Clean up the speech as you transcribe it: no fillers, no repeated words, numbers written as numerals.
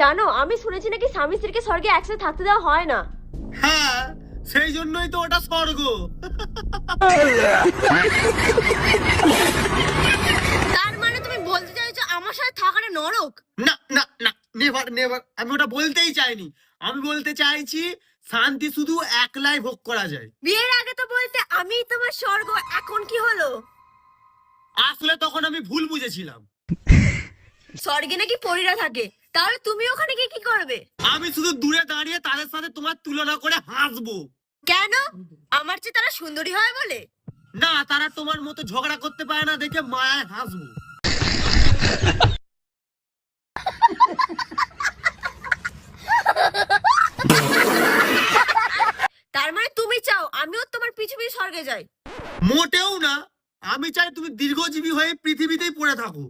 জানো আমি শুনেছি নাকি স্বামী স্ত্রীকে স্বর্গে একসাথে থাকতে দেওয়া হয় না। হ্যাঁ, সেই জন্যই তো ওটা স্বর্গ। তার মানে তুমি বলতে চাইছো আমার সাথে থাকাটা নরক? না না না, নেভার নেভার, আমি ওটা বলতেই চাইনি। আমি বলতে চাইছি শান্তি শুধু একলাই ভোগ করা যায়। বিয়ের আগে তো বলতে আমি তোমার স্বর্গ, এখন কি হলো? আসলে তখন আমি ভুল বুঝেছিলাম। স্বর্গে নাকি পরীরা থাকে, তাহলে তুমি ওখানে গিয়ে কি করবে? আমি শুধু দূরে দাঁড়িয়ে তাদের সাথে তোমার তুলনা করে হাসবো। কেন? আমার চেয়ে তারা সুন্দরী হয় বলে? না, তারা তোমার মতো ঝগড়া করতে পারে না দেখে মায়ায় হাসবো। তার মানে তুমি চাও আমিও তোমার পিছু পিছু স্বর্গে যাই? মোটেও না, আমি চাই তুমি দীর্ঘজীবী হয়ে পৃথিবীতেই পড়ে থাকো।